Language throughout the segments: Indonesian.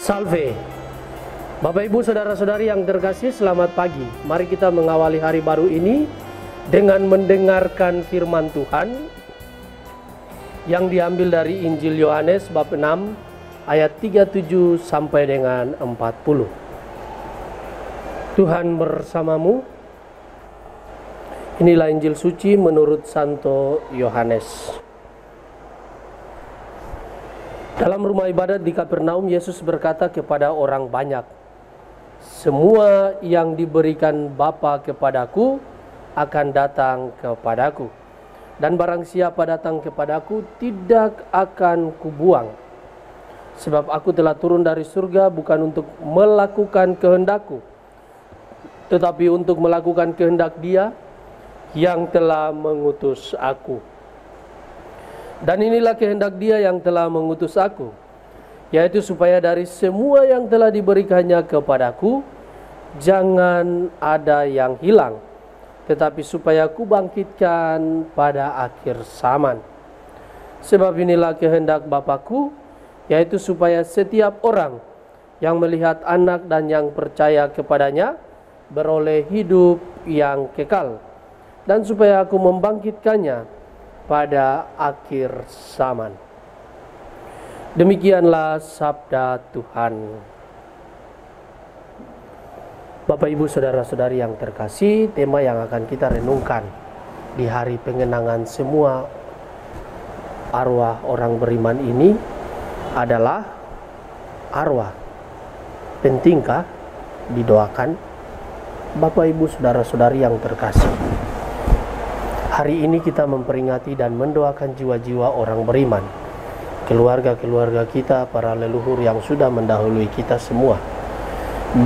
Salve. Bapak Ibu Saudara-saudari yang terkasih, selamat pagi. Mari kita mengawali hari baru ini dengan mendengarkan firman Tuhan yang diambil dari Injil Yohanes bab 6 ayat 37 sampai dengan 40. Tuhan bersamamu. Inilah Injil suci menurut Santo Yohanes. Dalam rumah ibadat di Kapernaum, Yesus berkata kepada orang banyak, "Semua yang diberikan Bapa kepadaku akan datang kepadaku, dan barang siapa datang kepadaku tidak akan kubuang. Sebab aku telah turun dari surga bukan untuk melakukan kehendakku, tetapi untuk melakukan kehendak Dia yang telah mengutus aku. Dan inilah kehendak Dia yang telah mengutus aku, yaitu supaya dari semua yang telah diberikannya kepadaku, jangan ada yang hilang, tetapi supaya aku bangkitkan pada akhir zaman. Sebab inilah kehendak Bapakku, yaitu supaya setiap orang yang melihat Anak dan yang percaya kepadanya beroleh hidup yang kekal, dan supaya aku membangkitkannya pada akhir zaman." Demikianlah sabda Tuhan. Bapak Ibu Saudara-saudari yang terkasih, tema yang akan kita renungkan di hari pengenangan semua arwah orang beriman ini adalah arwah. Pentingkah didoakan? Bapak Ibu Saudara-saudari yang terkasih, hari ini kita memperingati dan mendoakan jiwa-jiwa orang beriman, keluarga-keluarga kita, para leluhur yang sudah mendahului kita semua.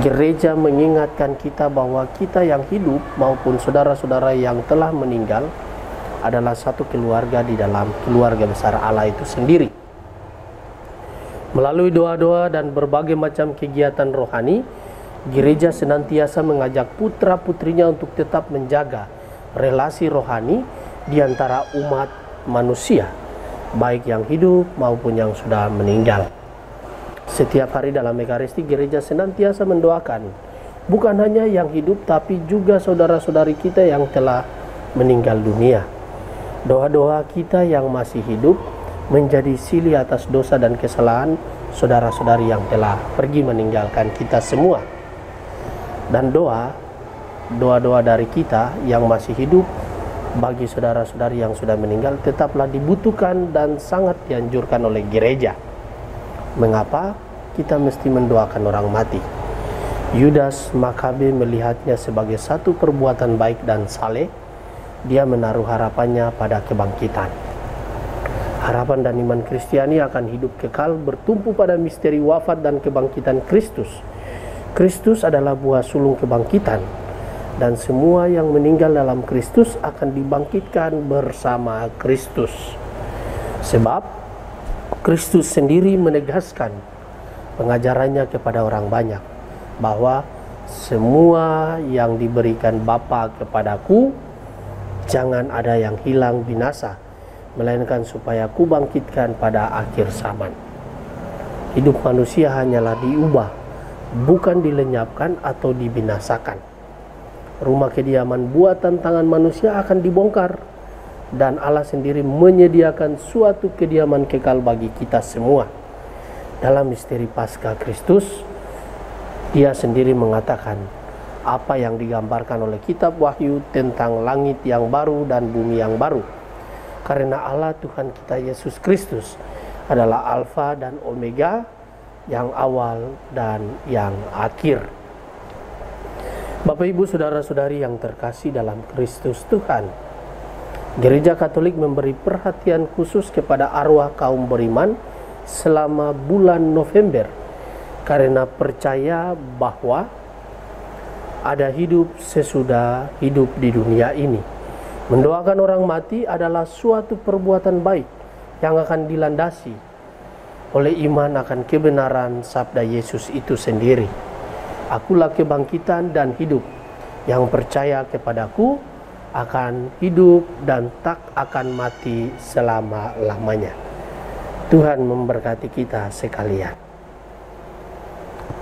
Gereja mengingatkan kita bahwa kita yang hidup maupun saudara-saudara yang telah meninggal adalah satu keluarga di dalam keluarga besar Allah itu sendiri. Melalui doa-doa dan berbagai macam kegiatan rohani, gereja senantiasa mengajak putra-putrinya untuk tetap menjaga relasi rohani di antara umat manusia, baik yang hidup maupun yang sudah meninggal. Setiap hari dalam Ekaristi, gereja senantiasa mendoakan bukan hanya yang hidup, tapi juga saudara-saudari kita yang telah meninggal dunia. Doa-doa kita yang masih hidup menjadi silih atas dosa dan kesalahan saudara-saudari yang telah pergi meninggalkan kita semua. Dan doa-doa dari kita yang masih hidup bagi saudara-saudari yang sudah meninggal tetaplah dibutuhkan dan sangat dianjurkan oleh gereja. Mengapa kita mesti mendoakan orang mati? Yudas Makabe melihatnya sebagai satu perbuatan baik dan saleh. Dia menaruh harapannya pada kebangkitan. Harapan dan iman Kristiani akan hidup kekal bertumpu pada misteri wafat dan kebangkitan Kristus. Kristus adalah buah sulung kebangkitan, dan semua yang meninggal dalam Kristus akan dibangkitkan bersama Kristus. Sebab Kristus sendiri menegaskan pengajarannya kepada orang banyak bahwa semua yang diberikan Bapa kepadaku, jangan ada yang hilang binasa, melainkan supaya aku bangkitkan pada akhir zaman. Hidup manusia hanyalah diubah, bukan dilenyapkan atau dibinasakan. Rumah kediaman buatan tangan manusia akan dibongkar, dan Allah sendiri menyediakan suatu kediaman kekal bagi kita semua. Dalam misteri Paskah Kristus, Dia sendiri mengatakan apa yang digambarkan oleh kitab Wahyu tentang langit yang baru dan bumi yang baru. Karena Allah Tuhan kita Yesus Kristus adalah Alfa dan Omega, yang awal dan yang akhir. Bapak Ibu Saudara-saudari yang terkasih dalam Kristus Tuhan, Gereja Katolik memberi perhatian khusus kepada arwah kaum beriman selama bulan November, karena percaya bahwa ada hidup sesudah hidup di dunia ini. Mendoakan orang mati adalah suatu perbuatan baik yang akan dilandasi oleh iman akan kebenaran sabda Yesus itu sendiri. Akulah kebangkitan dan hidup, yang percaya kepadaku akan hidup dan tak akan mati selama-lamanya. Tuhan memberkati kita sekalian.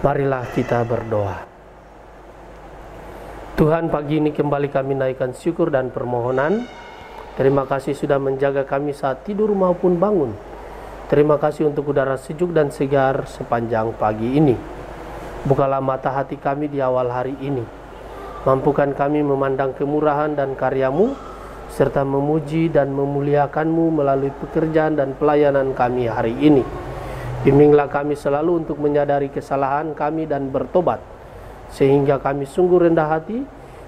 Marilah kita berdoa. Tuhan, pagi ini kembali kami naikkan syukur dan permohonan. Terima kasih sudah menjaga kami saat tidur maupun bangun. Terima kasih untuk udara sejuk dan segar sepanjang pagi ini. Bukalah mata hati kami di awal hari ini. Mampukan kami memandang kemurahan dan karya-Mu, serta memuji dan memuliakan-Mu melalui pekerjaan dan pelayanan kami hari ini. Bimbinglah kami selalu untuk menyadari kesalahan kami dan bertobat, sehingga kami sungguh rendah hati,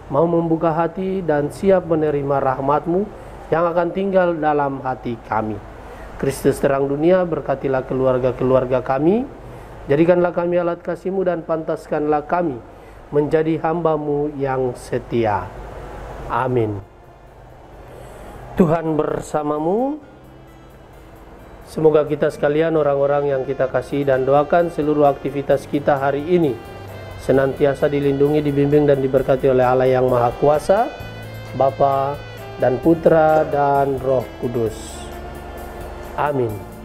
mau membuka hati dan siap menerima rahmat-Mu yang akan tinggal dalam hati kami. Kristus terang dunia, berkatilah keluarga-keluarga kami, jadikanlah kami alat kasih-Mu dan pantaskanlah kami menjadi hamba-Mu yang setia. Amin. Tuhan bersamamu. Semoga kita sekalian, orang-orang yang kita kasih dan doakan, seluruh aktivitas kita hari ini senantiasa dilindungi, dibimbing dan diberkati oleh Allah yang Maha Kuasa, Bapa dan Putra dan Roh Kudus. Amin.